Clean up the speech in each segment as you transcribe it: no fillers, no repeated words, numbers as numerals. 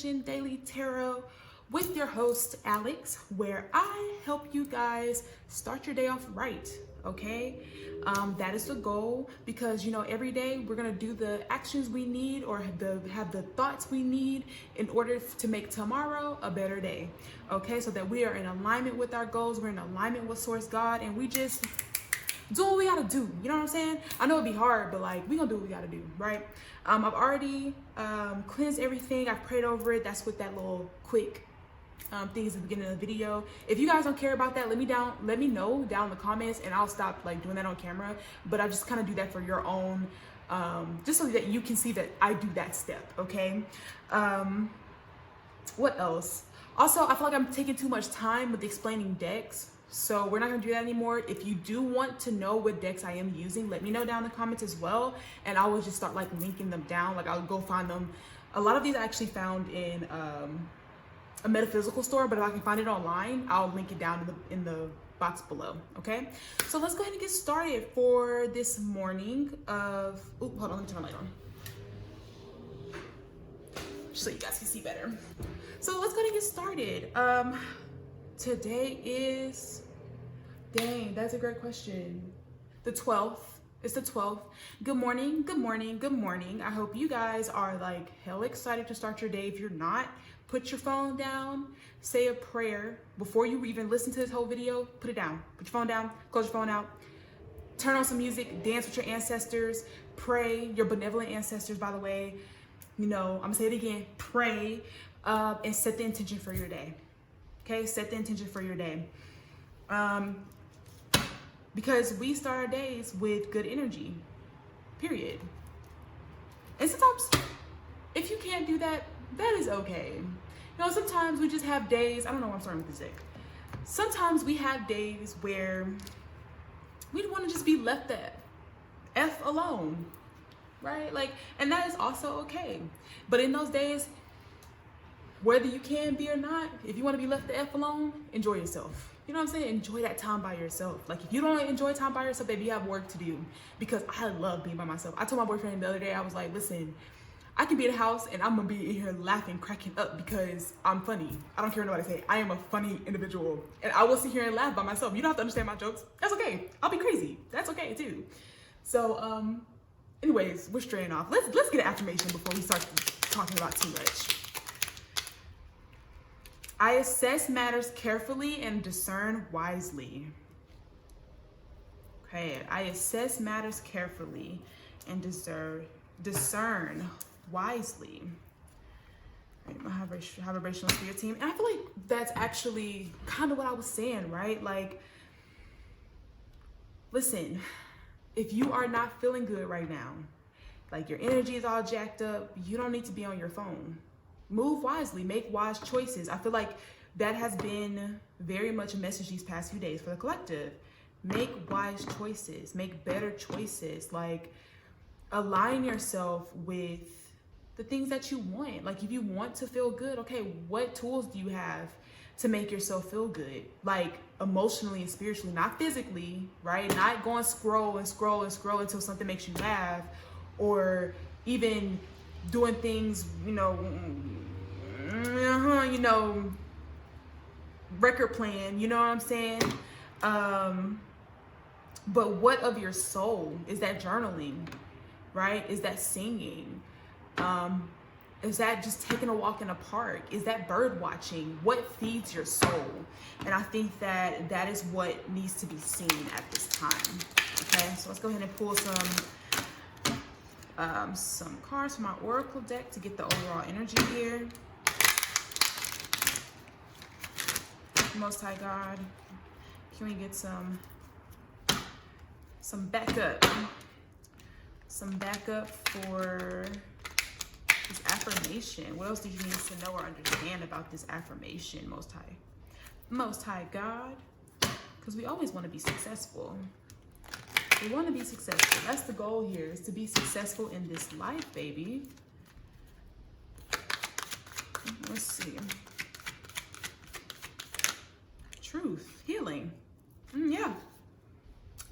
Affirmation Daily Tarot with your host, Alex, where I help you guys start your day off right, okay? That is the goal, because every day we're gonna do the actions we need or have the thoughts we need in order to make tomorrow a better day, okay? So that we are in alignment with our goals, we're in alignment with Source God, and we just do what we gotta do. You know what I'm saying? I know it'd be hard, but we gonna do what we gotta do, right? I've already cleansed everything. I've prayed over it. That's what that little quick things at the beginning of the video. If you guys don't care about that, let me know down in the comments, and I'll stop doing that on camera. But I just kind of do that for your own, just so that you can see that I do that step, okay? What else? Also, I feel like I'm taking too much time with explaining decks, so we're not gonna do that anymore. If you do want to know what decks I am using, let me know down in the comments as well, and I will just start linking them down. I'll go find them. A lot of these I actually found in a metaphysical store, but if I can find it online, I'll link it down in the box below, okay? So let's go ahead and get started for this morning of, oh, hold on, let me turn my light on, just so you guys can see better. So let's go ahead and get started. Today is, dang, that's a great question. The 12th. It's the 12th. Good morning, good morning, good morning. I hope you guys are hell excited to start your day. If you're not, put your phone down, say a prayer. Before you even listen to this whole video, put it down. Put your phone down, close your phone out. Turn on some music, dance with your ancestors, pray, your benevolent ancestors, by the way. I'm gonna say it again, pray, and set the intention for your day. Okay, set the intention for your day. Because we start our days with good energy, period. And sometimes, if you can't do that, that is okay. Sometimes we just have days, I don't know why I'm starting with this deck. Sometimes we have days where we want to just be left the F alone, right? And that is also okay. But in those days, whether you can be or not, if you want to be left the F alone, enjoy yourself. You know what I'm saying? Enjoy that time by yourself. If you don't enjoy time by yourself, baby, you have work to do, because I love being by myself. I told my boyfriend the other day, I was like, listen, I can be in the house and I'm gonna be in here laughing, cracking up, because I'm funny. I don't care what nobody say. I am a funny individual, and I will sit here and laugh by myself. You don't have to understand my jokes. That's okay. I'll be crazy. That's okay too. So, anyways, we're straying off. Let's get an affirmation before we start talking about too much. I assess matters carefully and discern wisely. Okay, I assess matters carefully and discern wisely. All right, my vibrational spirit team. And I feel like that's actually kind of what I was saying, right? Listen, if you are not feeling good right now, your energy is all jacked up, you don't need to be on your phone. Move wisely, make wise choices. I feel like that has been very much a message these past few days for the collective. Make wise choices, make better choices, align yourself with the things that you want. If you want to feel good, okay, what tools do you have to make yourself feel good? Emotionally and spiritually, not physically, right? Not going scroll and scroll and scroll until something makes you laugh, or even doing things, record playing, you know what I'm saying? But what of your soul? Is that journaling, right? Is that singing? Is that just taking a walk in a park? Is that bird watching? What feeds your soul? And I think that is what needs to be seen at this time. Okay, so let's go ahead and pull some cards from my oracle deck to get the overall energy here. Most High God, can we get some backup? Some backup for this affirmation. What else do you need to know or understand about this affirmation, Most High? Most High God, because we always want to be successful. We want to be successful. That's the goal here, is to be successful in this life, baby. Let's see. Truth, healing. Yeah.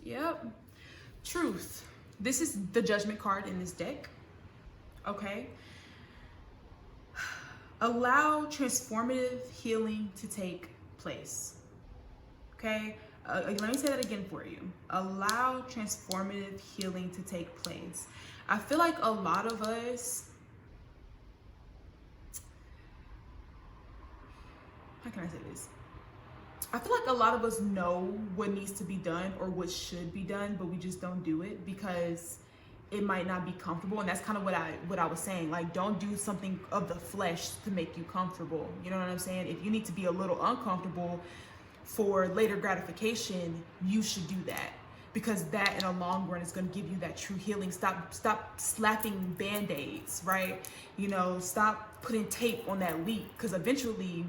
Yep. Truth. This is the Judgment card in this deck. Okay. Allow transformative healing to take place. Okay? Let me say that again for you. Allow transformative healing to take place. I feel like a lot of us, how can I say this? I feel like a lot of us know what needs to be done or what should be done, but we just don't do it because it might not be comfortable. And that's kind of what I was saying. Like, don't do something of the flesh to make you comfortable. You know what I'm saying? If you need to be a little uncomfortable for later gratification, you should do that, because that in the long run is going to give you that true healing. Stop slapping band-aids, right? You know, stop putting tape on that leak, because eventually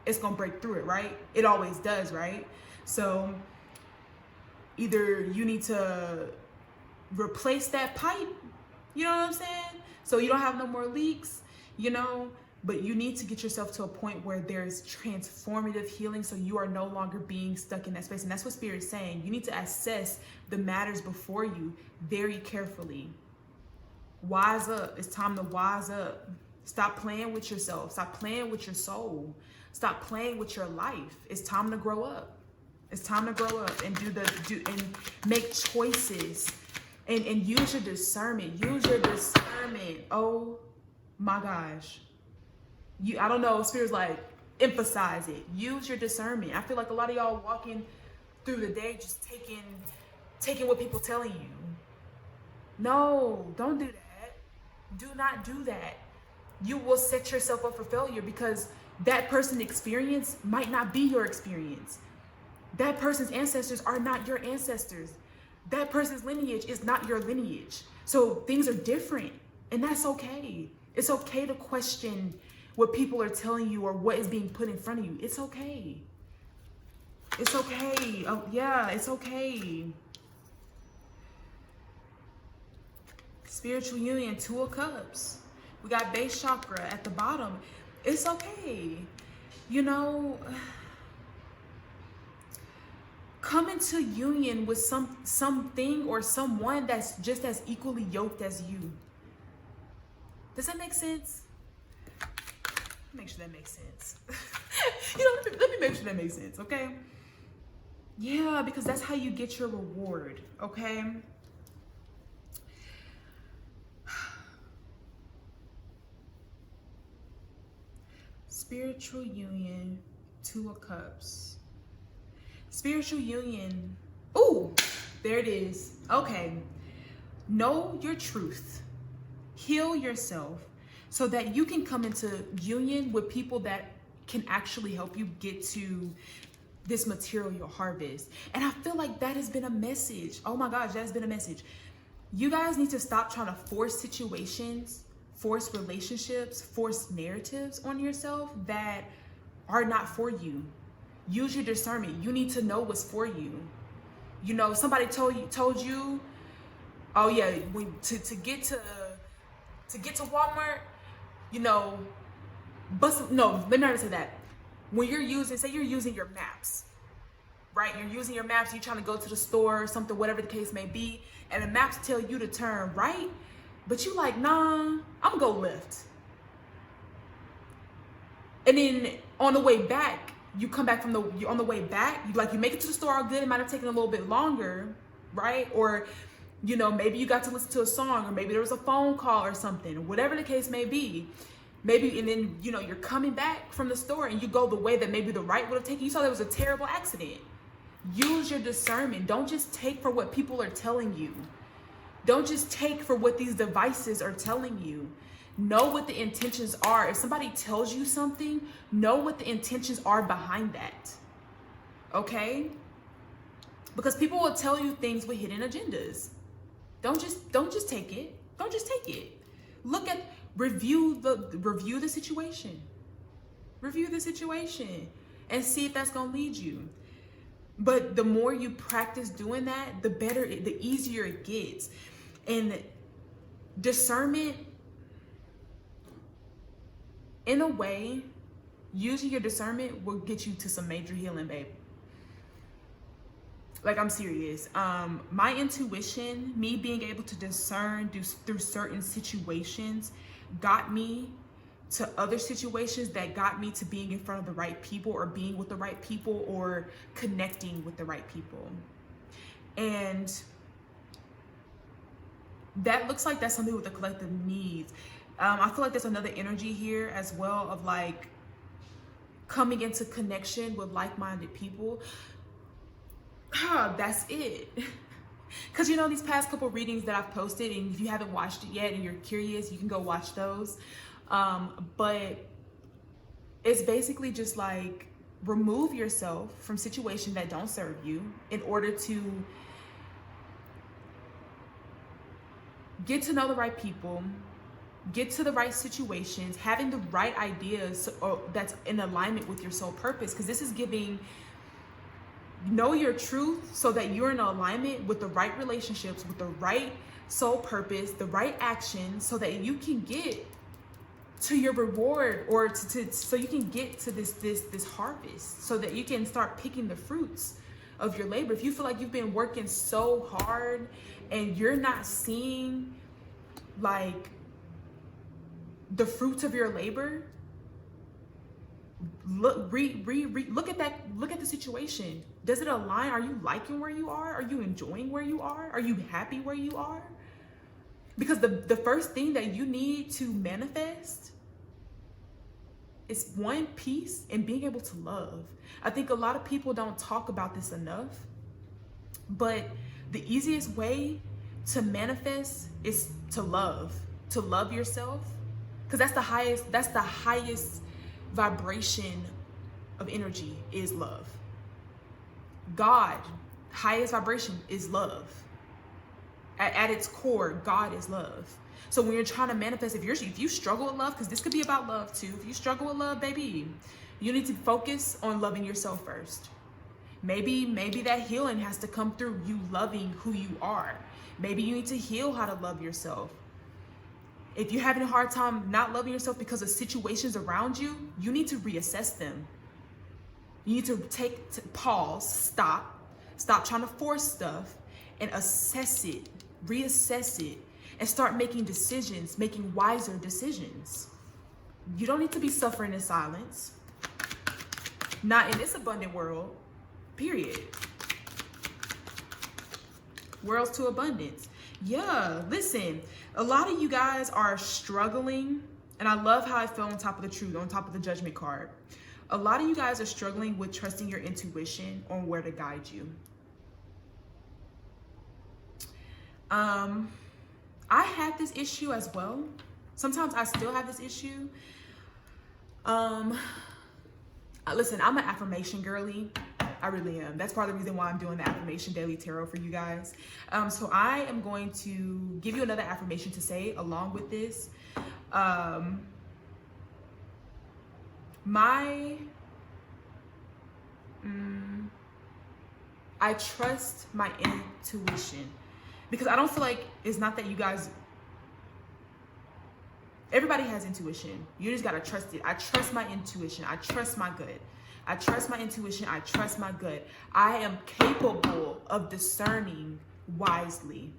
it's going to break through it, right? It always does, right? So either you need to replace that pipe, you know what I'm saying? So you don't have no more leaks, you know, but you need to get yourself to a point where there's transformative healing, so you are no longer being stuck in that space. And that's what Spirit is saying. You need to assess the matters before you very carefully. Wise up. It's time to wise up. Stop playing with yourself. Stop playing with your soul. Stop playing with your life. It's time to grow up. It's time to grow up and and make choices and use your discernment. Use your discernment. Oh my gosh. I don't know, Spirit's like, emphasize it. Use your discernment. I feel like a lot of y'all walking through the day just taking what people telling you. No, don't do that. Do not do that. You will set yourself up for failure, because that person's experience might not be your experience. That person's ancestors are not your ancestors. That person's lineage is not your lineage. So things are different, and that's okay. It's okay to question what people are telling you or what is being put in front of you. It's okay. It's okay. Oh, yeah, it's okay. Spiritual union, 2 of Cups. We got base chakra at the bottom. It's okay. You know, come into union with something or someone that's just as equally yoked as you. Does that make sense? Make sure that makes sense. You know, let me make sure that makes sense, okay? Yeah, because that's how you get your reward, okay? Spiritual union, 2 of Cups. Spiritual union. Ooh, there it is. Okay. Know your truth. Heal yourself, so that you can come into union with people that can actually help you get to this material harvest. And I feel like that has been a message. Oh my gosh, that has been a message. You guys need to stop trying to force situations, force relationships, force narratives on yourself that are not for you. Use your discernment. You need to know what's for you. You know, somebody told you, oh yeah, to get to Walmart, you know, let me not even say that. When say you're using your maps, right? You're using your maps, you're trying to go to the store or something, whatever the case may be, and the maps tell you to turn right, but you like, nah, I'm gonna go left. And then on the way back, you come back on the way back, you make it to the store all good. It might have taken a little bit longer, right? Or, you know, maybe you got to listen to a song, or maybe there was a phone call or something, whatever the case may be. Maybe, and then, you know, you're coming back from the store and you go the way that maybe the right would have taken. You saw there was a terrible accident. Use your discernment. Don't just take for what people are telling you. Don't just take for what these devices are telling you. Know what the intentions are. If somebody tells you something, know what the intentions are behind that. Okay? Because people will tell you things with hidden agendas. Don't just take it. Don't just take it. Review the situation. Review the situation and see if that's gonna lead you. But the more you practice doing that, the better, the easier it gets. And discernment, in a way, using your discernment will get you to some major healing, babe. Like, I'm serious. My intuition, me being able to discern through certain situations, got me to other situations that got me to being in front of the right people, or being with the right people, or connecting with the right people. And that looks like that's something with the collective needs. I feel like there's another energy here as well of like coming into connection with like-minded people. That's it. Because you know, these past couple readings that I've posted, and if you haven't watched it yet and you're curious, you can go watch those. But it's basically just like, remove yourself from situations that don't serve you in order to get to know the right people, get to the right situations, having the right ideas that's in alignment with your soul purpose. Because this is giving, know your truth so that you're in alignment with the right relationships, with the right soul purpose, the right action, so that you can get to your reward, or so you can get to this harvest, so that you can start picking the fruits of your labor. If you feel like you've been working so hard and you're not seeing like the fruits of your labor, look at that, look at the situation. Does it align? Are you liking where you are? Are you enjoying where you are? Are you happy where you are? Because the first thing that you need to manifest is one, peace, and being able to love. I think a lot of people don't talk about this enough, but the easiest way to manifest is to love yourself, because that's the highest vibration of energy is love. God, highest vibration is love. At its core, God is love. So when you're trying to manifest, if you struggle with love, because this could be about love too. If you struggle with love, baby, you need to focus on loving yourself first. Maybe that healing has to come through you loving who you are. Maybe you need to heal how to love yourself. If you're having a hard time not loving yourself because of situations around you, you need to reassess them. You need to pause, stop trying to force stuff, and assess it, reassess it, and start making decisions, making wiser decisions. You don't need to be suffering in silence. Not in this abundant world, period. Worlds to abundance. Yeah, listen, a lot of you guys are struggling, and I love how I fell on top of the truth, on top of the judgment card. A lot of you guys are struggling with trusting your intuition on where to guide you. I had this issue as well. Sometimes I still have this issue. Listen, I'm an affirmation girly. I really am. That's part of the reason why I'm doing the affirmation daily tarot for you guys. So I am going to give you another affirmation to say along with this. I trust my intuition, because I don't feel like, it's not that you guys, everybody has intuition. You just gotta trust it. I trust my intuition. I trust my gut. I trust my intuition. I trust my gut. I am capable of discerning wisely.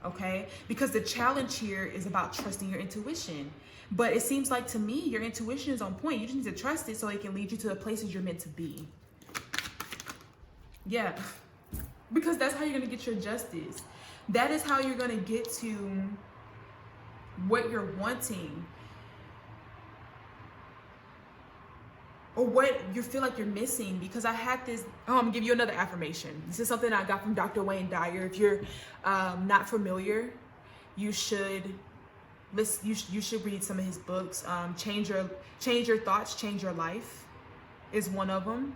Okay? Because the challenge here is about trusting your intuition. But it seems like to me, your intuition is on point. You just need to trust it so it can lead you to the places you're meant to be. Yeah. Because that's how you're going to get your justice. That is how you're going to get to what you're wanting, or what you feel like you're missing. Because I had this, I'm gonna give you another affirmation. This is something I got from Dr. Wayne Dyer. If you're not familiar, you should listen. You should read some of his books. Change your thoughts, change your life is one of them.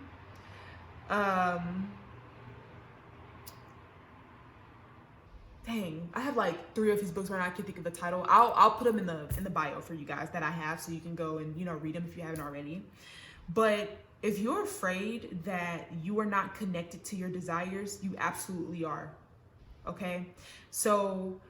Dang, I have like 3 of his books right now. I can't think of the title. I'll put them in the bio for you guys that I have, so you can go and read them if you haven't already. But if you're afraid that you are not connected to your desires, you absolutely are. Okay, so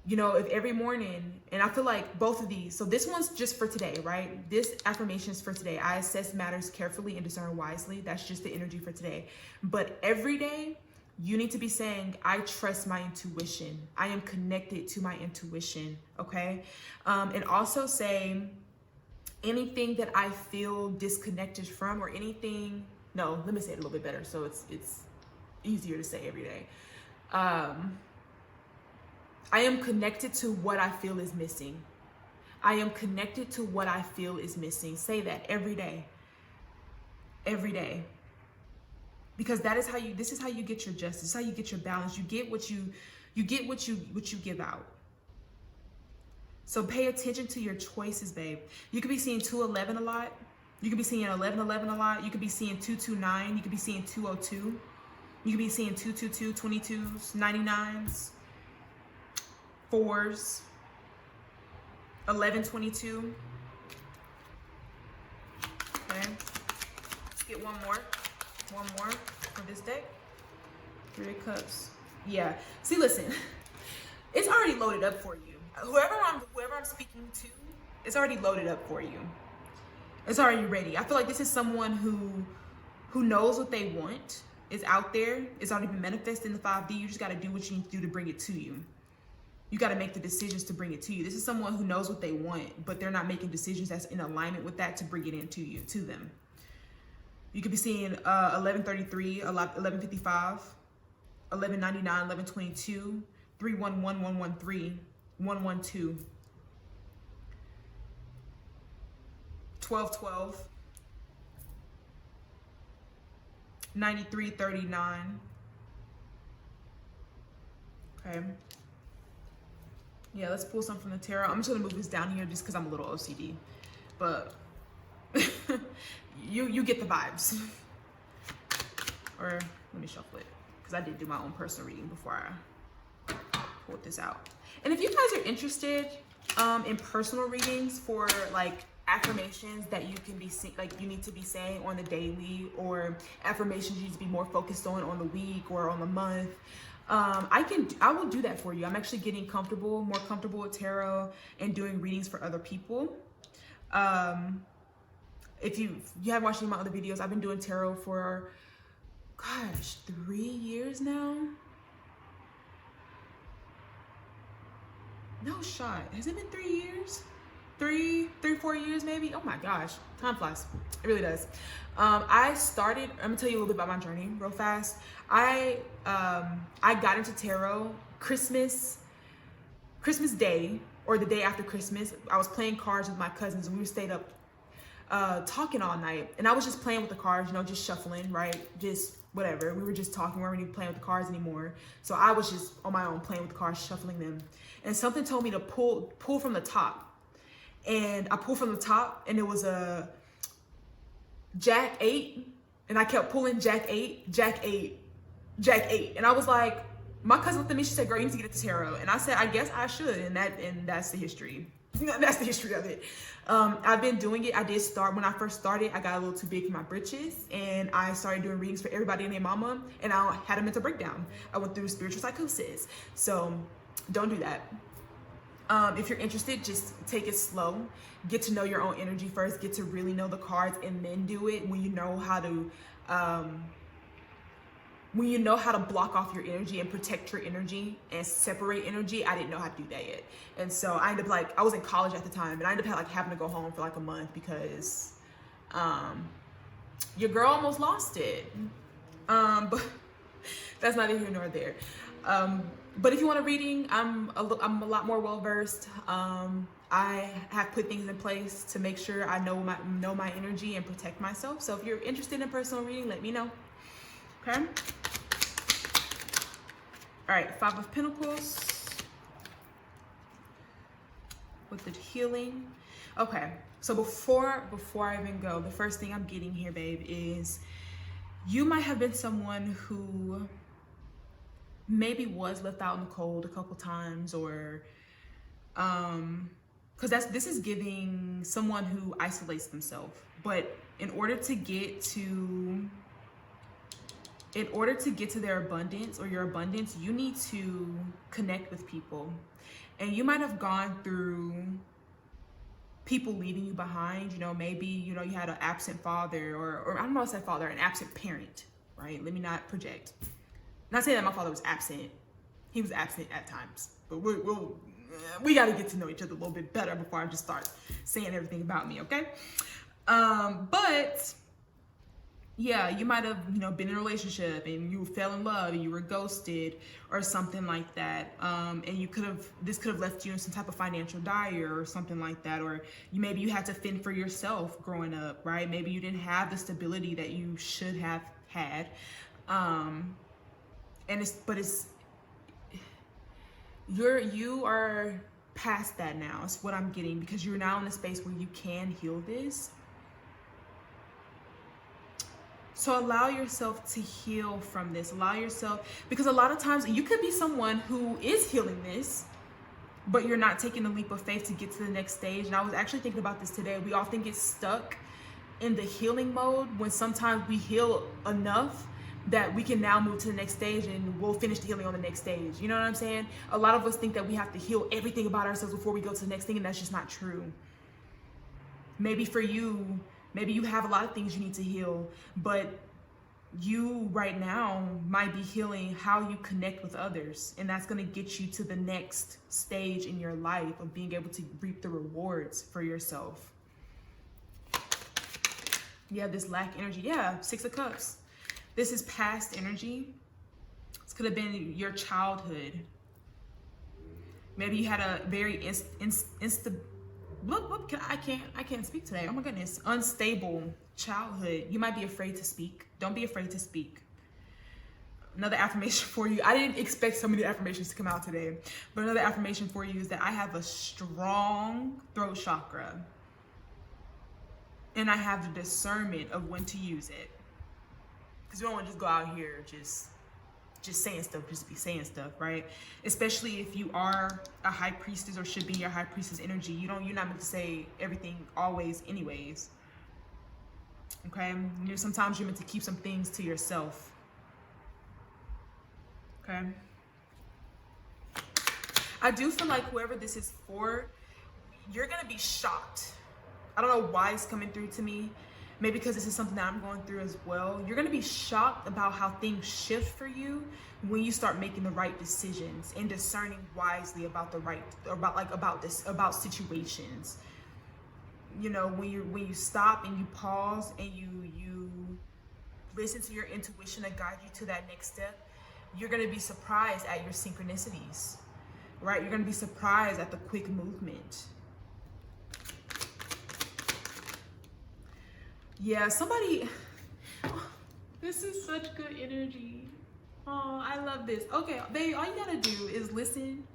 if every morning, and I feel like both of these, so this one's just for today, right? This affirmation is for today. I assess matters carefully and discern wisely. That's just the energy for today. But every day, you need to be saying, I trust my intuition. I am connected to my intuition, okay? And also say, anything that I feel disconnected from, or anything, no, let me say it a little bit better so it's easier to say every day. I am connected to what I feel is missing. I am connected to what I feel is missing. Say that every day. Every day. Because this is how you get your justice. This is how you get your balance. You get what you give out. So pay attention to your choices, babe. You could be seeing 211 a lot. You could be seeing 1111 a lot. You could be seeing 229. You could be seeing 202. You could be seeing 222, 22s, 99s, 4s, 1122. Okay. Let's get one more for this deck. 3 of Cups. Yeah. See, listen, it's already loaded up for you. Whoever I'm speaking to, it's already loaded up for you. It's already ready. I feel like this is someone who knows what they want, is out there. It's already been manifested in the 5D. You just got to do what you need to do to bring it to you. You got to make the decisions to bring it to you. This is someone who knows what they want, but they're not making decisions that's in alignment with that to bring it into you, to them. You could be seeing 1133, 1155, 1199, 1122, 311, 113, 112, 1212, 9339. Okay. Yeah, let's pull some from the tarot. I'm just gonna move this down here just because I'm a little OCD, but you get the vibes. Or let me shuffle it because I did do my own personal reading before I pulled this out. And if you guys are interested in personal readings for like affirmations that you can be like you need to be saying on the daily, or affirmations you need to be more focused on the week or on the month, I will do that for you. I'm actually getting more comfortable with tarot and doing readings for other people. If you haven't watched any of my other videos, I've been doing tarot for, gosh, 3 years now. No shot. Has it been 3 years? 4 years maybe? Oh my gosh, time flies. It really does. I started, I'm gonna tell you a little bit about my journey real fast. I got into tarot Christmas Day, or the day after Christmas. I was playing cards with my cousins and we stayed up talking all night. And I was just playing with the cards, you know, just shuffling, right? Just whatever. We were just talking. We weren't even playing with the cards anymore. So I was just on my own playing with the cards, shuffling them. And something told me to pull from the top. And I pulled from the top and it was a Jack 8. And I kept pulling Jack 8, Jack 8, Jack 8. And I was like, my cousin looked at me, she said, girl, you need to get into tarot. And I said, I guess I should. And that's the history. That's the history of it. I've been doing it. I did start, when I first started, I got a little too big for my britches. And I started doing readings for everybody and their mama. And I had a mental breakdown. I went through spiritual psychosis. So don't do that. If you're interested, just take it slow. Get to know your own energy first. Get to really know the cards, and then do it when you know how to block off your energy and protect your energy and separate energy. I didn't know how to do that yet. And so I ended up I was in college at the time, and I ended up having to go home for like a month because your girl almost lost it. But that's neither here nor there. But if you want a reading, I'm a lot more well-versed. I have put things in place to make sure I know my energy and protect myself. So if you're interested in personal reading, let me know. Okay. All right, 5 of Pentacles with the healing. Okay, so before I even go, the first thing I'm getting here, babe, is you might have been someone who maybe was left out in the cold a couple times, or because this is giving someone who isolates themselves. But in order to get to their abundance, or your abundance, you need to connect with people. And you might have gone through people leaving you behind. You know, maybe, you know, you had an absent father, or I don't know if I said father, an absent parent, right? Let me not project. Not saying that my father was absent. He was absent at times, but we'll we got to get to know each other a little bit better before I just start saying everything about me, okay? But yeah, you might have, been in a relationship and you fell in love and you were ghosted or something like that. And this could have left you in some type of financial dire or something like that. Or maybe you had to fend for yourself growing up, right? Maybe you didn't have the stability that you should have had. You are past that now. It's what I'm getting, because you're now in a space where you can heal this. So allow yourself to heal from this. Allow yourself, because a lot of times you could be someone who is healing this, but you're not taking the leap of faith to get to the next stage. And I was actually thinking about this today. We often get stuck in the healing mode when sometimes we heal enough that we can now move to the next stage and we'll finish the healing on the next stage. You know what I'm saying? A lot of us think that we have to heal everything about ourselves before we go to the next thing, and that's just not true. Maybe for you, maybe you have a lot of things you need to heal, but you right now might be healing how you connect with others. And that's going to get you to the next stage in your life of being able to reap the rewards for yourself. Yeah, this lack energy. Yeah, 6 of Cups. This is past energy. This could have been your childhood. Maybe you had a very I can't speak today. Oh my goodness. Unstable childhood. You might be afraid to speak. Don't be afraid to speak. Another affirmation for you. I didn't expect so many affirmations to come out today, but another affirmation for you is that I have a strong throat chakra, and I have the discernment of when to use it. Because we don't want to just go out here just saying stuff, just be saying stuff, right? Especially if you are a high priestess or should be your high priestess energy. You're not meant to say everything always anyways. Okay? Sometimes you're meant to keep some things to yourself. Okay? I do feel like whoever this is for, you're going to be shocked. I don't know why it's coming through to me. Maybe because this is something that I'm going through as well. You're gonna be shocked about how things shift for you when you start making the right decisions and discerning wisely about about situations. When you stop and you pause and you listen to your intuition to guide you to that next step, you're gonna be surprised at your synchronicities, right? You're gonna be surprised at the quick movement. Yeah, this is such good energy. Oh, I love this. Okay, babe, all you gotta do is listen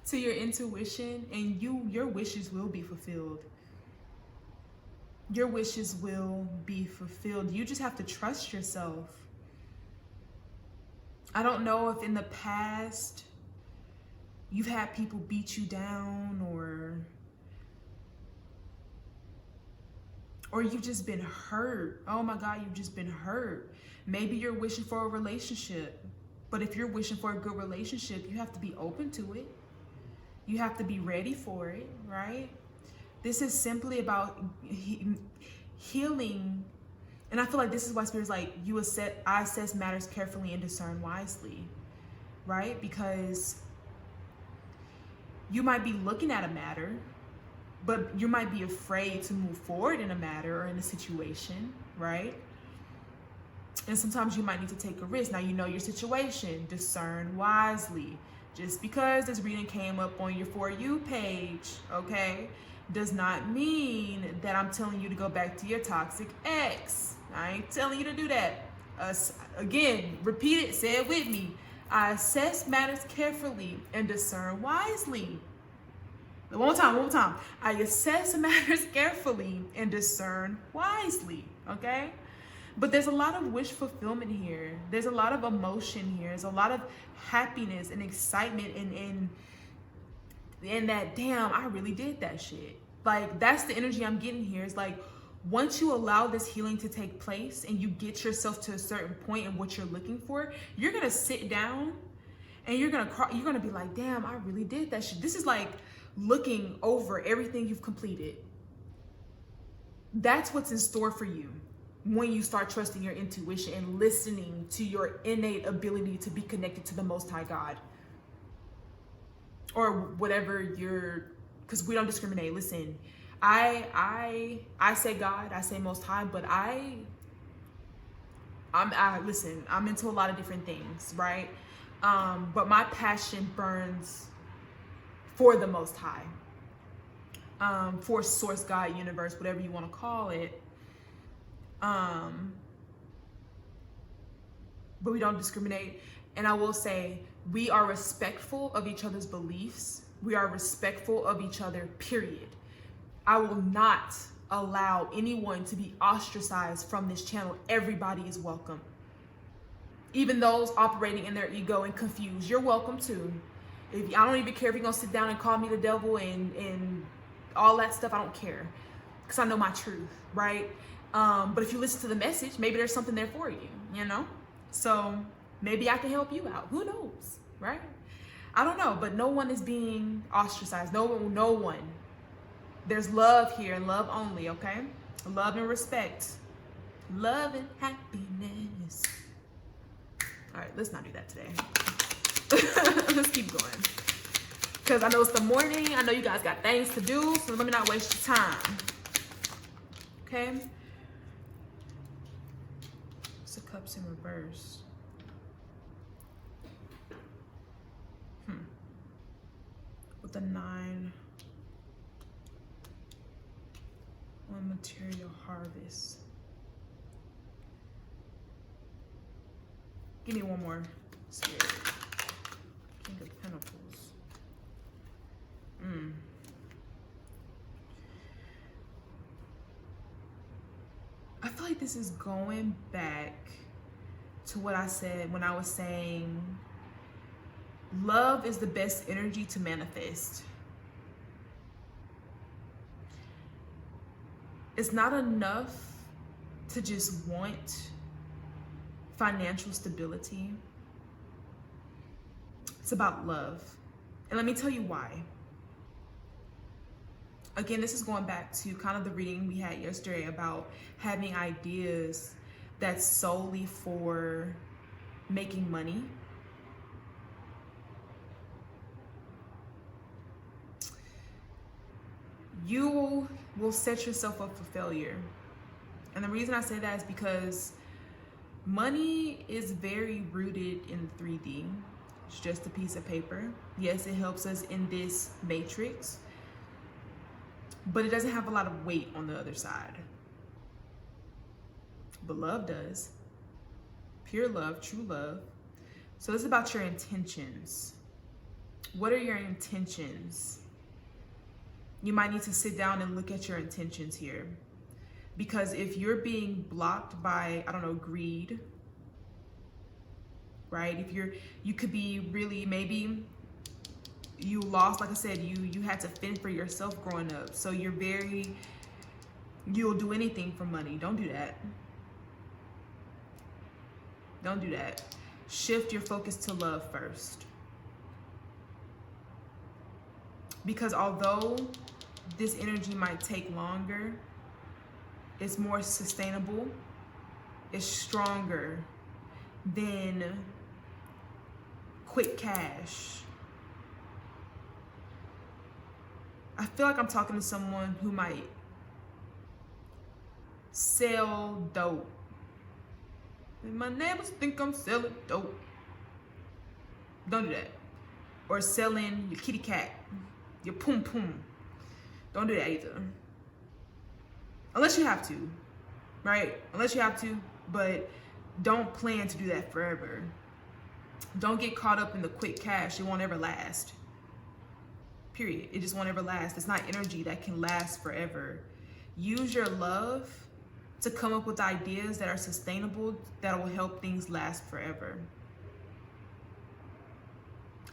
to your intuition and your wishes will be fulfilled. Your wishes will be fulfilled. You just have to trust yourself. I don't know if in the past you've had people beat you down or you've just been hurt. Oh my God, you've just been hurt. Maybe you're wishing for a relationship, but if you're wishing for a good relationship, you have to be open to it. You have to be ready for it, right? This is simply about healing. And I feel like this is why Spirit's like, I assess matters carefully and discern wisely, right? Because you might be looking at a matter, but you might be afraid to move forward in a matter or in a situation, right? And sometimes you might need to take a risk. Now you know your situation, discern wisely. Just because this reading came up on your For You page, okay, does not mean that I'm telling you to go back to your toxic ex. I ain't telling you to do that. Again, repeat it, say it with me. I assess matters carefully and discern wisely. One more time. I assess matters carefully and discern wisely, okay? But there's a lot of wish fulfillment here. There's a lot of emotion here. There's a lot of happiness and excitement and that, damn, I really did that shit. Like, that's the energy I'm getting here. It's like, once you allow this healing to take place and you get yourself to a certain point in what you're looking for, you're gonna sit down and you're gonna cry. You're gonna be like, damn, I really did that shit. This is like looking over everything you've completed. That's what's in store for you when you start trusting your intuition and listening to your innate ability to be connected to the Most High God, or whatever because we don't discriminate. Listen, I say God, I say Most High, but listen, I'm into a lot of different things, right? But my passion burns for the Most High, for Source, God, Universe, whatever you want to call it. But we don't discriminate. And I will say, we are respectful of each other's beliefs. We are respectful of each other, period. I will not allow anyone to be ostracized from this channel. Everybody is welcome. Even those operating in their ego and confused, you're welcome too. I don't even care if you're gonna sit down and call me the devil and all that stuff. I don't care, because I know my truth, right? But if you listen to the message, maybe there's something there for you, you know? So maybe I can help you out. Who knows, right? I don't know, but no one is being ostracized. No one. There's love here, and love only, okay? Love and respect. Love and happiness. All right, let's not do that today. Let's keep going. Because I know it's the morning. I know you guys got things to do, so let me not waste your time. Okay? It's the cups in reverse. With the 9 on material harvest. Give me one more. Spirit. King of Pentacles. I feel like this is going back to what I said when I was saying love is the best energy to manifest. It's not enough to just want financial stability. It's about love. And let me tell you why. Again, this is going back to kind of the reading we had yesterday about having ideas that's solely for making money. You will set yourself up for failure. And the reason I say that is because money is very rooted in 3D. It's just a piece of paper. Yes, it helps us in this matrix, but it doesn't have a lot of weight on the other side. But love does. Pure love, true love. So it's about your intentions. What are your intentions? You might need to sit down and look at your intentions here. Because if you're being blocked by, I don't know, greed, right? If you could be really, maybe you lost, like I said, you had to fend for yourself growing up. So you'll do anything for money. Don't do that. Don't do that. Shift your focus to love first. Because although this energy might take longer, it's more sustainable, it's stronger than quick cash. I feel like I'm talking to someone who might sell dope. And my neighbors think I'm selling dope. Don't do that. Or selling your kitty cat, your pum pum. Don't do that either. Unless you have to, right? Unless you have to, but don't plan to do that forever. Don't get caught up in the quick cash. It won't ever last. Period. It just won't ever last. It's not energy that can last forever. Use your love to come up with ideas that are sustainable, that will help things last forever.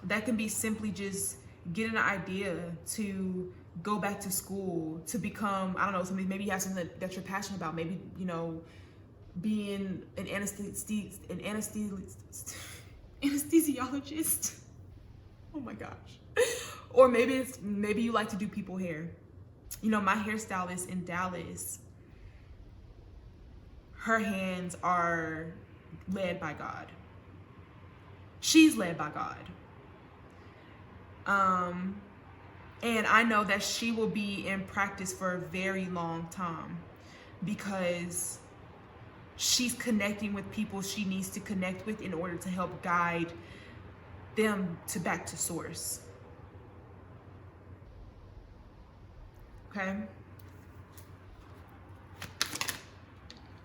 That can be simply just getting an idea to go back to school, to become, I don't know, something, maybe you have something that you're passionate about. Maybe, you know, being an anesthesiologist. Oh my gosh. Or maybe you like to do people hair. You know, my hairstylist in Dallas, her hands are led by God. She's led by God. And I know that she will be in practice for a very long time because she's connecting with people she needs to connect with in order to help guide them back to source. Okay?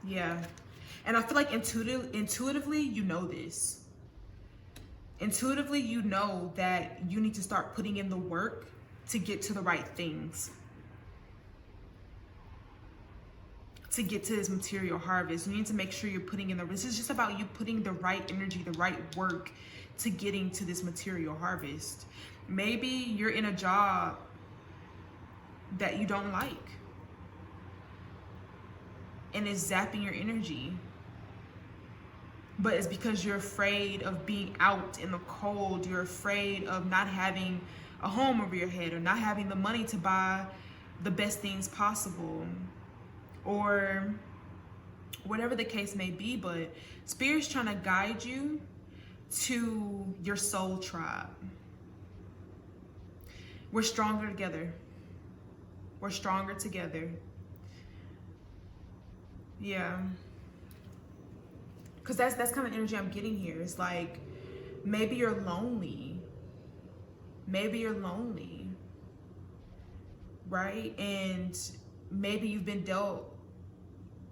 Yeah. And I feel like intuitively, you know this. Intuitively, you know that you need to start putting in the work to get to the right things. To get to this material harvest, you need to make sure you're putting in this is just about you putting the right energy, the right work to getting to this material harvest. Maybe you're in a job that you don't like and it's zapping your energy, but it's because you're afraid of being out in the cold. You're afraid of not having a home over your head or not having the money to buy the best things possible, or whatever the case may be. But Spirit's trying to guide you to your soul tribe. We're stronger together. We're stronger together. Yeah. Because that's kind of energy I'm getting here. It's like, maybe you're lonely. Maybe you're lonely. Right? And maybe you've been dealt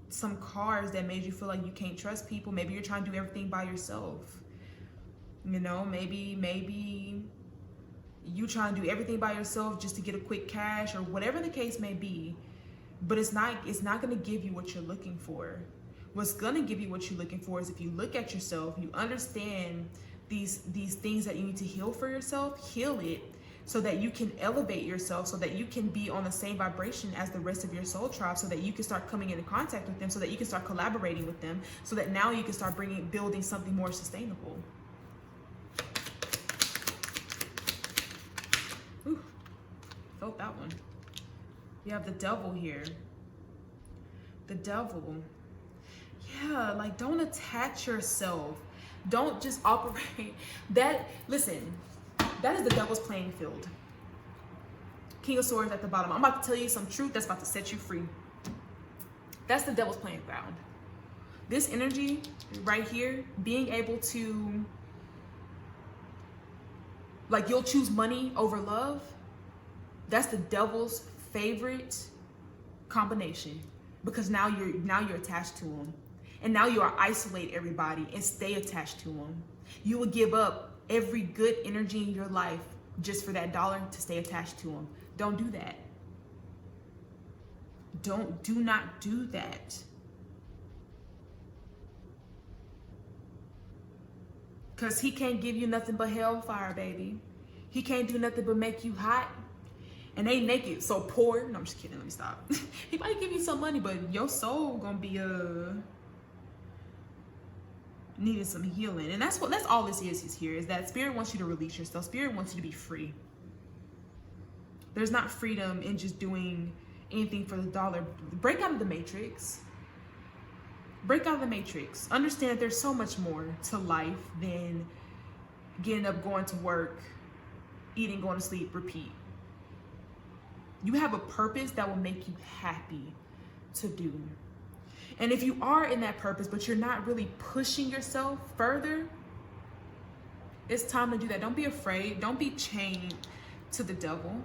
some cards that made you feel like you can't trust people. Maybe you're trying to do everything by yourself. You know, maybe you trying to do everything by yourself just to get a quick cash or whatever the case may be. But it's not going to give you what you're looking for. What's going to give you what you're looking for is if you look at yourself, you understand these things that you need to heal for yourself, heal it so that you can elevate yourself, so that you can be on the same vibration as the rest of your soul tribe, so that you can start coming into contact with them, so that you can start collaborating with them, so that now you can start building something more sustainable. Ooh, felt that one. You have the devil here. The devil. Yeah, like, don't attach yourself. Don't just operate. Listen, that is the devil's playing field. King of Swords at the bottom. I'm about to tell you some truth that's about to set you free. That's the devil's playing ground. This energy right here, being able to, like, you'll choose money over love. That's the devil's favorite combination, because now you're attached to him, and now you are isolate everybody and stay attached to him. You will give up every good energy in your life just for that dollar to stay attached to him. Don't do that. Do not do that. Because he can't give you nothing but hellfire, baby. He can't do nothing but make you hot. And they naked, so poor. No, I'm just kidding. Let me stop. He might give you some money, but your soul gonna be needing some healing. And that's all this is here. Is that Spirit wants you to release yourself. Spirit wants you to be free. There's not freedom in just doing anything for the dollar. Break out of the matrix. Break out of the matrix. Understand that there's so much more to life than getting up, going to work, eating, going to sleep, repeat. You have a purpose that will make you happy to do. And if you are in that purpose, but you're not really pushing yourself further, it's time to do that. Don't be afraid. Don't be chained to the devil.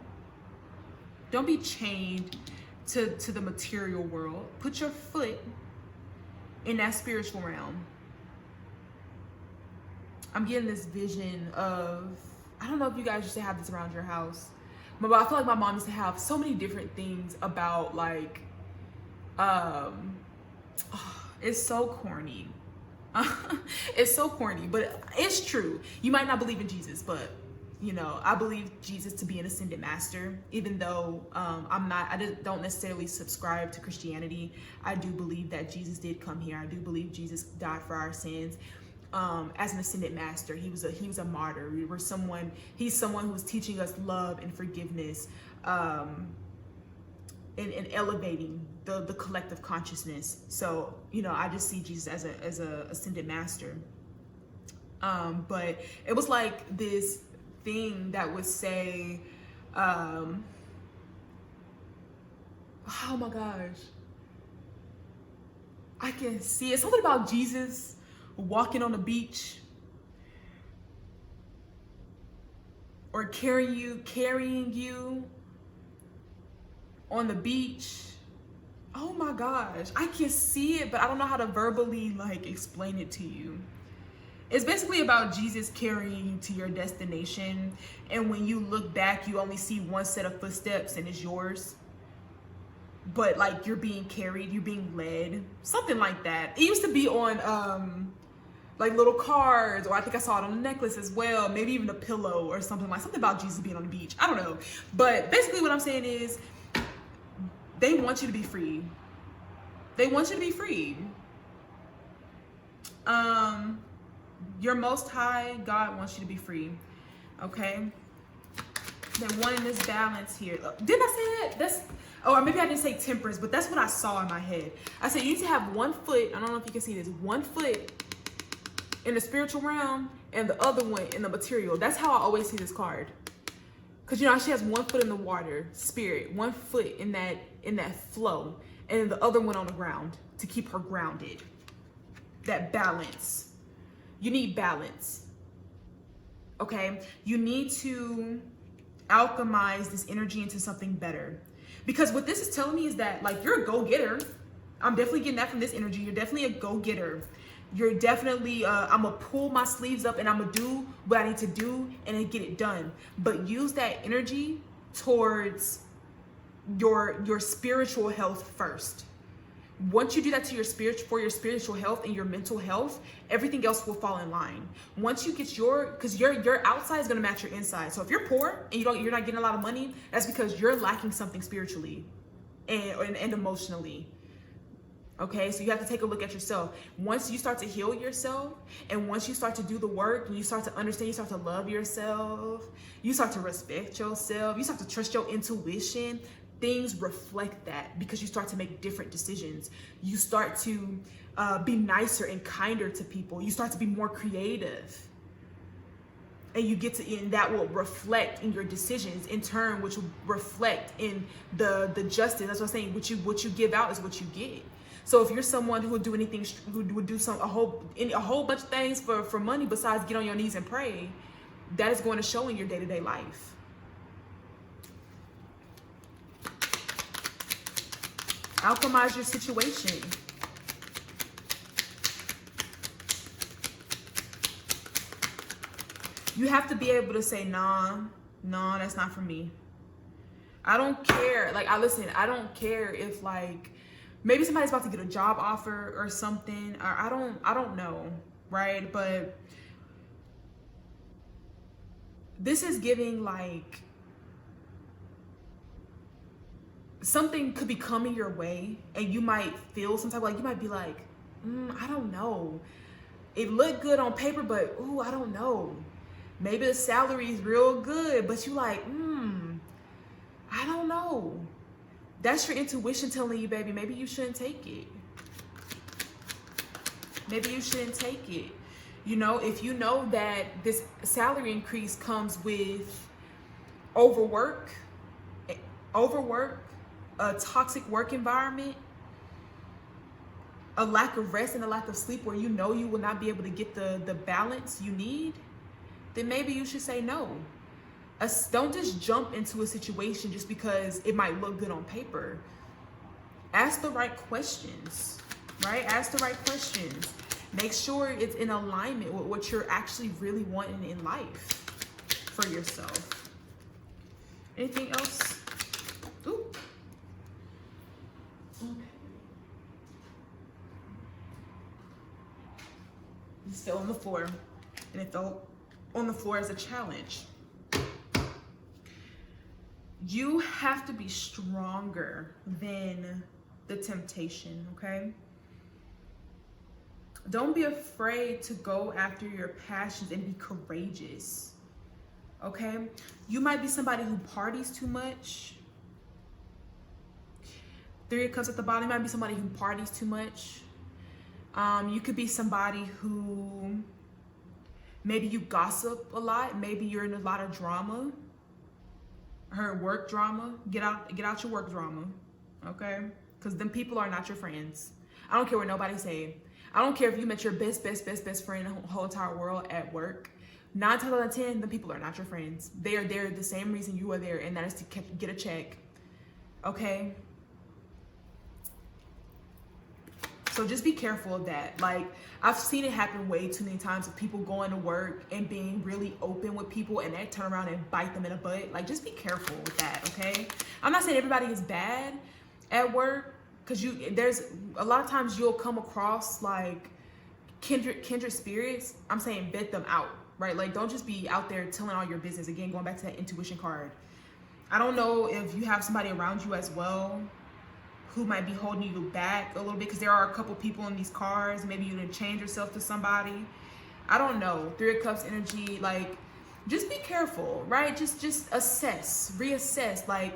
Don't be chained to the material world. Put your foot in that spiritual realm. I'm getting this vision of, I don't know if you guys used to have this around your house, but I feel like my mom used to have so many different things about, like, it's so corny. It's so corny, but it's true. You might not believe in Jesus, but you know, I believe Jesus to be an ascended master, even though I don't necessarily subscribe to Christianity. I do believe that Jesus did come here. I do believe Jesus died for our sins. As an ascended master, he was a martyr. He's someone who was teaching us love and forgiveness, and elevating the collective consciousness. So, you know, I just see Jesus as a ascended master. But it was like this thing that would say, oh my gosh, I can see it. Something about Jesus walking on the beach, or carrying you on the beach. Oh my gosh, I can see it, but I don't know how to verbally like explain it to you. It's basically about Jesus carrying you to your destination, and when you look back, you only see one set of footsteps and it's yours. But like you're being carried, you're being led, something like that. It used to be on like little cards, or I think I saw it on a necklace as well, maybe even a pillow or something about Jesus being on the beach. I don't know. But basically what I'm saying is they want you to be free. They want you to be free. Your Most High God wants you to be free. Okay? They're wanting this balance here. Didn't I say that? Or maybe I didn't say temperance, but that's what I saw in my head. I said you need to have one foot, I don't know if you can see this, one foot in the spiritual realm and the other one in the material. That's how I always see this card. Because you know, she has one foot in the water, spirit, one foot in that flow, and the other one on the ground to keep her grounded. That balance. You need balance. Okay? You need to alchemize this energy into something better. Because what this is telling me is that, like, you're a go-getter. I'm definitely getting that from this energy. You're definitely a go-getter. You're definitely, I'm going to pull my sleeves up and I'm going to do what I need to do and then get it done. But use that energy towards your spiritual health first. Once you do that to your spiritual health and your mental health, everything else will fall in line. Once you get because your outside is going to match your inside. So if you're poor and you're not getting a lot of money, that's because you're lacking something spiritually and emotionally. Okay, so you have to take a look at yourself. Once you start to heal yourself, and once you start to do the work, and you start to understand, you start to love yourself, you start to respect yourself, you start to trust your intuition, things reflect that because you start to make different decisions. You start to be nicer and kinder to people. You start to be more creative. And you get to, and that will reflect in your decisions in turn, which will reflect in the justice. That's what I'm saying. What you give out is what you get. So if you're someone who would do anything, who would do a whole bunch of things for money besides get on your knees and pray, that is going to show in your day-to-day life. Alchemize your situation. You have to be able to say, nah, that's not for me. I don't care. Like, I don't care if, like, maybe somebody's about to get a job offer or something, or I don't know, right? But this is giving, like, something could be coming your way and you might feel some type, like, you might be like, I don't know. It looked good on paper, but ooh, I don't know. Maybe the salary is real good, but you like, I don't know. That's your intuition telling you, baby, maybe you shouldn't take it. Maybe you shouldn't take it. You know, if you know that this salary increase comes with overwork, a toxic work environment, a lack of rest and a lack of sleep where you know you will not be able to get the balance you need, then maybe you should say no. Don't just jump into a situation just because it might look good on paper. Ask the right questions, right? Ask the right questions. Make sure it's in alignment with what you're actually really wanting in life for yourself. Anything else? Ooh. Okay. It fell on the floor, and it fell on the floor as a challenge. You have to be stronger than the temptation, okay? Don't be afraid to go after your passions and be courageous, okay? You might be somebody who parties too much. 3 of Cups at the bottom. You might be somebody who parties too much. You could be somebody who Maybe you gossip a lot. Maybe you're in a lot of drama. Her work drama. Get out your work drama. Okay? Because them people are not your friends. I don't care what nobody say. I don't care if you met your best friend in the whole entire world at work. 9 times out of 10, the people are not your friends. They are there the same reason you are there, and that is to get a check. Okay? So just be careful of that. Like, I've seen it happen way too many times of people going to work and being really open with people and they turn around and bite them in the butt. Like, just be careful with that, okay? I'm not saying everybody is bad at work, because there's a lot of times you'll come across like kindred spirits. I'm saying vet them out, right? Like, don't just be out there telling all your business. Again, going back to that intuition card. I don't know if you have somebody around you as well who might be holding you back a little bit, because there are a couple people in these cards. Maybe you didn't change yourself to somebody. I don't know. 3 of Cups energy. Like, just be careful, right? Just assess, reassess. Like,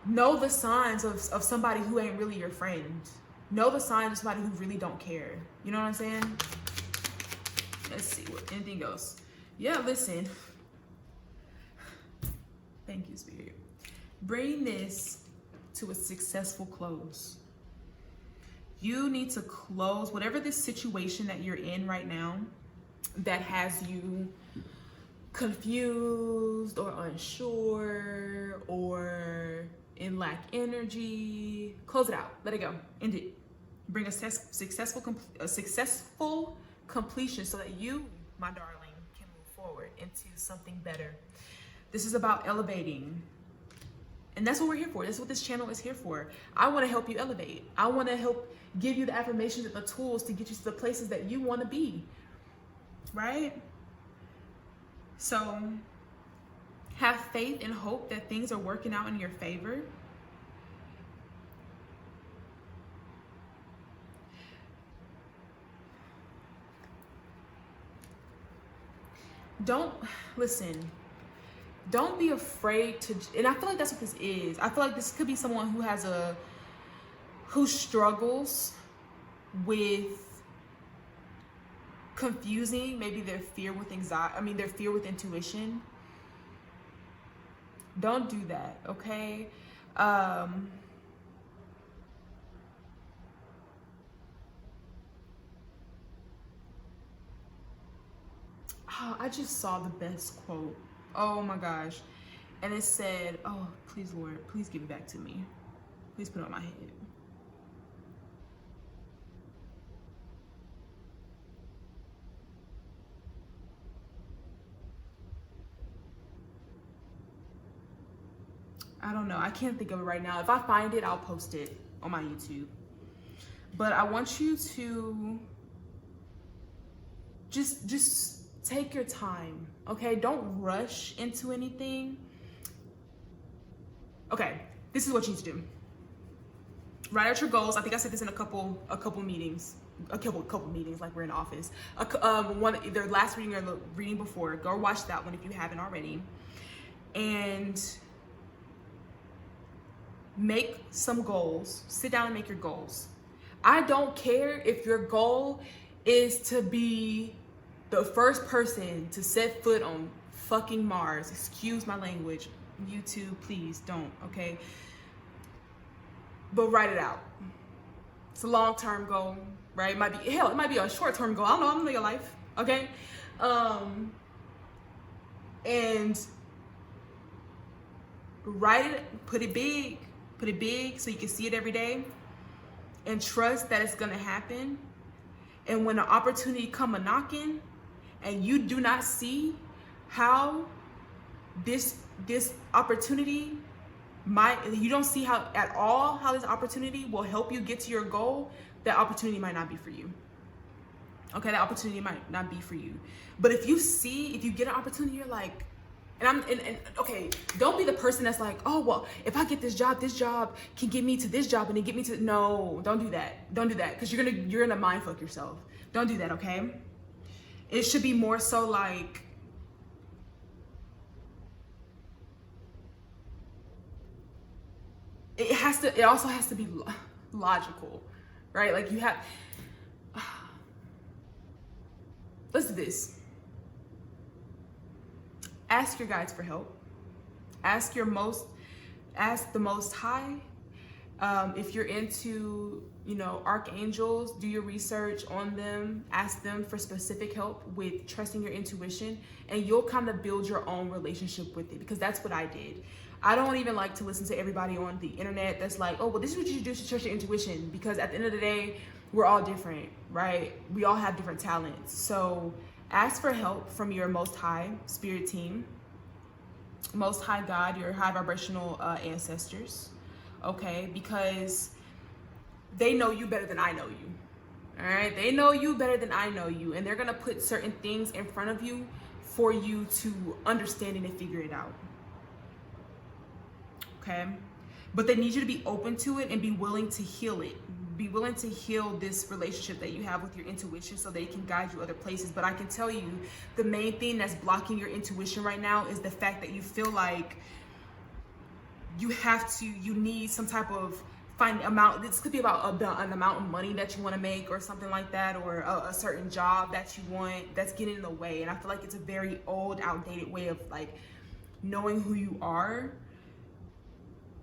know the signs of somebody who ain't really your friend. Know the signs of somebody who really don't care. You know what I'm saying? Let's see what anything else. Yeah, listen. Thank you, Spirit. Bring this to a successful close. You need to close whatever this situation that you're in right now that has you confused or unsure or in lack energy. Close it out. Let it go. End it. Bring a successful completion so that you, my darling, can move forward into something better. This is about elevating. And that's what we're here for. That's what this channel is here for. I want to help you elevate. I want to help give you the affirmations and the tools to get you to the places that you want to be. Right? So have faith and hope that things are working out in your favor. Don't be afraid to, and I feel like that's what this is. I feel like this could be someone who struggles with confusing maybe their fear with anxiety, their fear with intuition. Don't do that, okay? I just saw the best quote. Oh my gosh. And it said, oh, please, Lord, please give it back to me. Please put it on my head. I don't know. I can't think of it right now. If I find it, I'll post it on my YouTube. But I want you to just take your time, okay? Don't rush into anything. Okay, this is what you need to do. Write out your goals. I think I said this in a couple meetings. A couple meetings, like we're in the office. One, either last reading or the reading before. Go watch that one if you haven't already. And make some goals. Sit down and make your goals. I don't care if your goal is to be the first person to set foot on fucking Mars. Excuse my language. YouTube, please don't, okay? But write it out. It's a long-term goal, right? It might be a short-term goal. I don't know your life, okay? And write it, put it big so you can see it every day, and trust that it's gonna happen. And when the opportunity come a knocking and you do not see how this opportunity you don't see how at all how this opportunity will help you get to your goal, that opportunity might not be for you. Okay, that opportunity might not be for you. But if you get an opportunity, you're like, okay, don't be the person that's like, oh, well, if I get this job can get me to this job and then get me to, no, don't do that. Don't do that, because you're gonna mind fuck yourself. Don't do that, okay? It should be more so like, it also has to be logical, right? Like let's do this. Ask your guides for help. Ask the Most High. If you're into, archangels, do your research on them. Ask them for specific help with trusting your intuition, and you'll kind of build your own relationship with it, because that's what I did. I don't even like to listen to everybody on the internet that's like, oh, well, this is what you should do to trust your intuition, because at the end of the day, we're all different, right? We all have different talents. So ask for help from your Most High spirit team, Most High God, your high vibrational ancestors, okay? Because they know you better than I know you, all right? They know you better than I know you, and they're gonna put certain things in front of you for you to understand and figure it out, okay? But they need you to be open to it and be willing to heal it. Be willing to heal this relationship that you have with your intuition so they can guide you other places. But I can tell you, the main thing that's blocking your intuition right now is the fact that you feel like you need some type of amount. This could be about an amount of money that you want to make or something like that, or a certain job that you want that's getting in the way. And I feel like it's a very old, outdated way of like knowing who you are.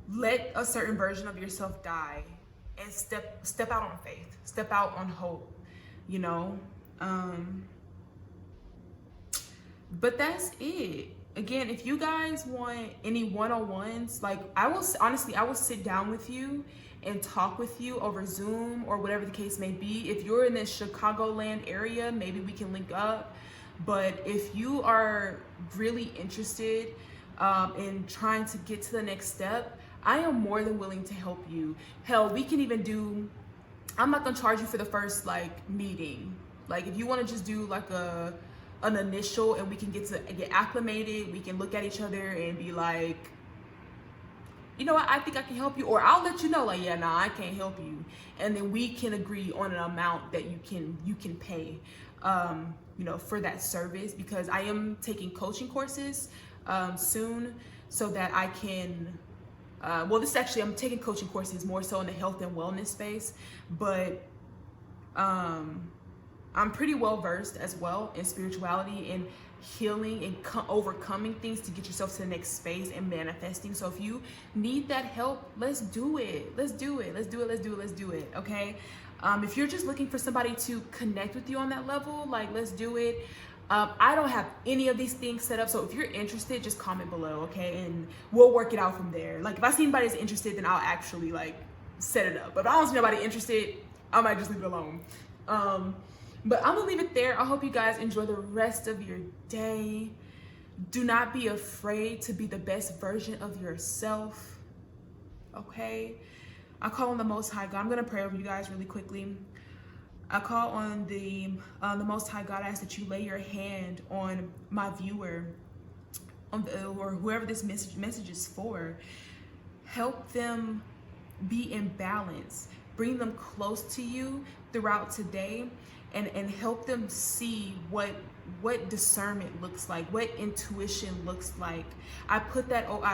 Let a certain version of yourself die and step out on faith, step out on hope, but that's it. Again, if you guys want any one-on-ones, like I will sit down with you and talk with you over Zoom or whatever the case may be. If you're in the Chicagoland area, maybe we can link up. But if you are really interested in trying to get to the next step, I am more than willing to help you. Hell, we can even I'm not gonna charge you for the first meeting. Like if you wanna just do like an initial and we can get acclimated, we can look at each other and be like, you know what, I think I can help you, or I'll let you know like, yeah, nah, I can't help you. And then we can agree on an amount that you can pay, for that service, because I am taking coaching courses soon so that I can, I'm taking coaching courses more so in the health and wellness space, but I'm pretty well versed as well in spirituality and healing and overcoming things to get yourself to the next space and manifesting. So if you need that help, let's do it. Let's do it. Okay. If you're just looking for somebody to connect with you on that level, let's do it. I don't have any of these things set up, so if you're interested, just comment below, okay? And we'll work it out from there. If I see anybody's interested, then I'll actually set it up. But if I don't see nobody interested, I might just leave it alone. But I'm gonna leave it there. I hope you guys enjoy the rest of your day. Do not be afraid to be the best version of yourself, okay? I call on the Most High God. I'm gonna pray over you guys really quickly. I call on the Most High God. I ask that you lay your hand on my viewer, or whoever this message is for. Help them be in balance. Bring them close to you throughout today, and help them see what discernment looks like, what intuition looks like. I put that over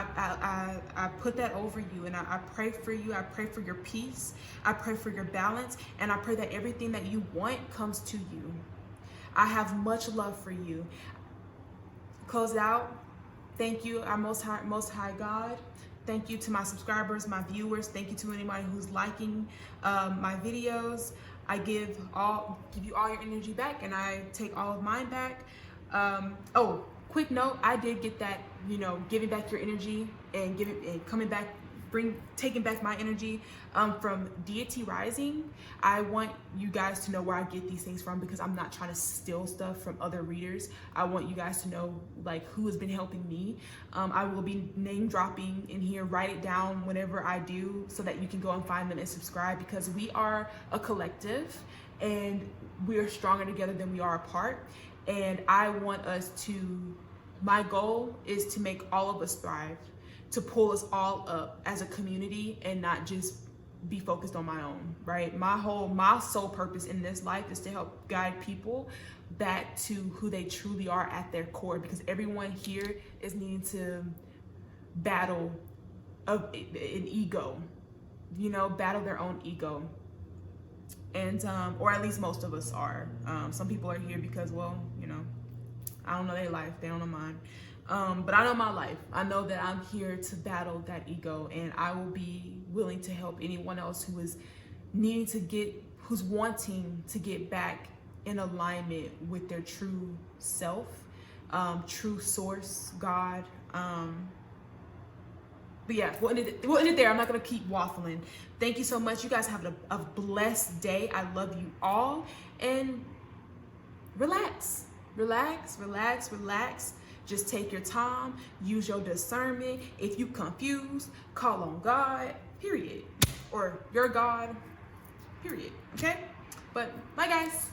you, and I pray for you. I pray for your peace. I pray for your balance, and I pray that everything that you want comes to you. I have much love for you. Close it out. Thank you, our Most High God. Thank you to my subscribers, my viewers. Thank you to anybody who's liking my videos. I give you all your energy back, and I take all of mine back. Quick note, I did get that, giving back your energy and taking back my energy from Deity Rising. I want you guys to know where I get these things from, because I'm not trying to steal stuff from other readers. I want you guys to know who has been helping me. I will be name dropping in here. Write it down whenever I do, so that you can go and find them and subscribe, because we are a collective and we are stronger together than we are apart. And my goal is to make all of us thrive, to pull us all up as a community and not just be focused on my own, right? My sole purpose in this life is to help guide people back to who they truly are at their core, because everyone here is needing to battle an ego, battle their own ego. And or at least most of us are. Some people are here because, well, you know, I don't know their life, they don't know mine. But I know my life. I know that I'm here to battle that ego, and I will be willing to help anyone else who is needing to who's wanting to get back in alignment with their true self, true source, God. But yeah, we'll end it there. I'm not gonna keep waffling. Thank you so much. You guys have a blessed day. I love you all, and relax. Just take your time, use your discernment. If you confused, call on God, period. Or your God, period. Okay? But bye guys.